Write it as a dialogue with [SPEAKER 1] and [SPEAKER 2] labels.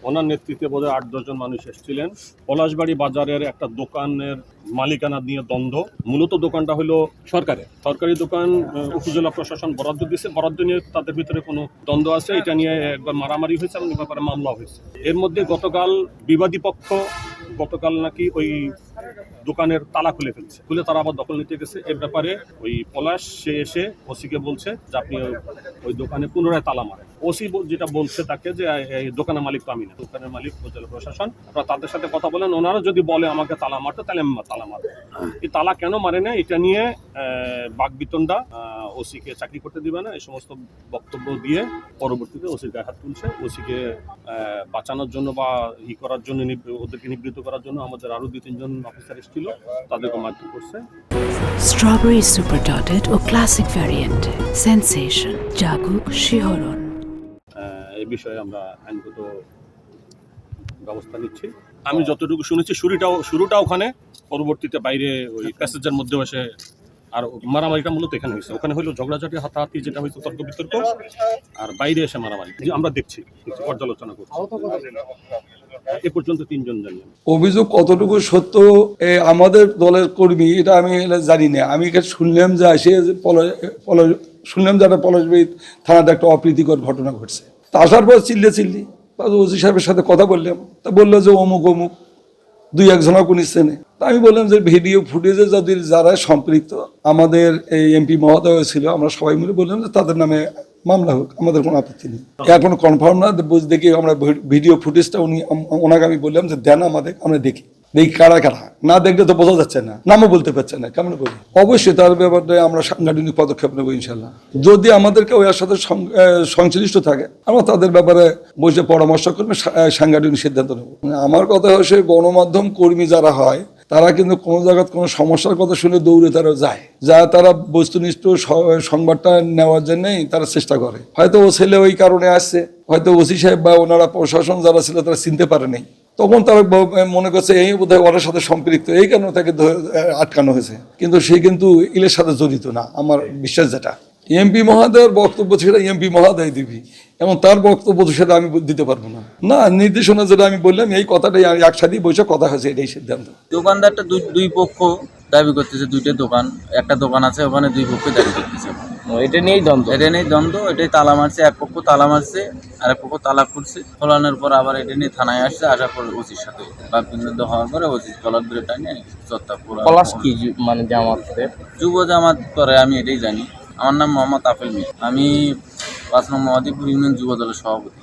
[SPEAKER 1] ওনার নেতৃত্বে বোধহয় 8-10 জন মানুষ এসেছিলেন। পলাশবাড়ি বাজারের একটা দোকানের মালিকানা নিয়ে দ্বন্দ্ব। মূলত দোকানটা হলো সরকারি দোকান, উপজেলা প্রশাসন বরাদ্দ দিয়েছে, বরাদ্দ নিয়ে তাদের ভিতরে কোনো দ্বন্দ্ব আছে, এটা নিয়ে একবার মারামারি হয়েছে এবং এ ব্যাপারে মামলা হয়েছে। এর মধ্যে গতকাল বিবাদী পক্ষ নাকি ওই দোকানের তালা খুলে ফেলছে, খুলে তারা আবার দখল নিতে গেছে। এর ব্যাপারে ওই পলাশ সে এসে ওসিকে বলছে যে আপনি ওই দোকানে পুনরায় তালা মারেন। ওসি যেটা বলছে তাকে যে এই দোকানের মালিক তো আমি না, দোকানের মালিক উপজেলা প্রশাসন, আপনারা তাদের সাথে কথা বলেন, ওনারা যদি বলে আমাকে তালা মারতে তাহলে আমি তালা মারবো। এই তালা কেন মারে না এটা নিয়ে বাকবিতণ্ডা, ওসিকে চাকরি করতে দিবে না, এই সমস্ত বক্তব্য দিয়ে পরবর্তীতে ওসির গায়ে হাত তুলছে। ওসিকে বাঁচানোর জন্য বা করার জন্য, ওদেরকে নিবৃত্ত করার জন্য আমাদের আরো 2-3 জন অফিসার এসেছিল, তাদেরকে মারধর করছে।
[SPEAKER 2] স্ট্রবেরি সুপার ডটেড ও ক্লাসিক ভ্যারিয়েন্টে সেন্সেশন জাগুক শিহরণ।
[SPEAKER 1] এই বিষয়ে আমরা আইনগত ব্যবস্থা নিচ্ছি। আমি যতটুকু শুনেছি শুরুটা ওখানে, পরবর্তীতে বাইরে ওই প্যাসেজের মধ্যে এসে আর মারামারিটা মূলত এখানে হয়েছে। ওখানে হলো ঝগড়াঝাটি, হাতাহাতি যেটা হয়েছে, তর্ক বিতর্ক, আর বাইরে এসে মারামারি আমরা দেখছি, পর্যালোচনা করছি। এ পর্যন্ত 3 জন জানি।
[SPEAKER 3] অভিযোগ কতটুকু সত্য আমাদের দলের কর্মী এটা আমি জানি না। আমি শুনলাম যে আসে শুনলাম যে একটা পলাশবাড়ি থানাতে একটা অপ্রীতিকর ঘটনা ঘটছে। তা আসার পর চিল্লি ওসি সাহেবের সাথে কথা বললাম, তা বললো যে অমুক 2-1 জনা কোন চেনে। তা আমি বললাম যে ভিডিও ফুটেজে যদি যারা সম্পৃক্ত, আমাদের এই এমপি মহোদয় ছিল, আমরা সবাই মিলে বললাম যে তাদের নামে মামলা হোক, আমাদের কোনো আপত্তি নেই। এখন কনফার্ম না দেখি আমরা ভিডিও ফুটেজটা ওনাকে আমি বললাম যে দেন আমাদের, আমরা দেখি কারা না দেখলে তো বোঝা যাচ্ছে না, নামও বলতে পারছে না, কেমন বলি। অবশ্যই তার ব্যাপারে আমরা সাংগঠনিক পদক্ষেপ নেবো ইনশাল্লাহ। যদি আমাদেরকে ওই সাথে সংশ্লিষ্ট থাকে, আমরা তাদের ব্যাপারে বসে পরামর্শ করবে, সাংগঠনিক সিদ্ধান্ত নেব। আমার কথা হচ্ছে গণমাধ্যম কর্মী যারা হয় তারা কিন্তু কোনো জায়গায় কোনো সমস্যার কথা শুনে দৌড়ে তারা যায়, তারা বস্তুনিষ্ঠ সংবাদটা নেওয়ার জন্যই তারা চেষ্টা করে। হয়তো ও ছেলে ওই কারণে আসছে, হয়তো ওসি সাহেব বা ওনারা প্রশাসন যারা ছিল তারা চিনতে পারে নাই, তখন তারা মনে করছে এই বোধহয় ওনার সাথে সম্পৃক্ত, এই কারণে তাকে আটকানো হয়েছে। কিন্তু সে কিন্তু ইলের সাথে জড়িত না, আমার বিশ্বাস। যেটা এমপি মহোদয়ের বক্তব্য সেটা এমপি মহোদয় দিবি, এবং তার বক্তব্য সেটা আমি দিতে পারবো না। নির্দেশনা যেটা আমি বললাম এই কথাটাই একসাথেই বসে কথা হয়েছে, এটাই সিদ্ধান্ত।
[SPEAKER 4] দোকানদারটা দুই পক্ষ দাবি করতেছে, 2টা দোকান, একটা দোকান আছে, ওখানে 2 পক্ষ দাবি করতেছে। এটা নিয়েই দ্বন্দ্ব, এটাই তালা মারছে, এক পক্ষ তালা মারছে, আর এক পক্ষ তালা খুলছে। খোলানোর পর আবার এটা নিয়ে থানায় আসছে, আসার পর ওসির সাথে বিরুদ্ধ হওয়ার পরে ওসি কলার ধরে টানে চত্তা পুরো।
[SPEAKER 5] পলাশ কি মানে জামাতের
[SPEAKER 4] যুব জামাত করে, আমি এটাই জানি। আমার নাম মোহাম্মদ আফেল মিয়া, আমি 5 নং মহাদেবপুর ইউনিয়ন যুব দলের সভাপতি।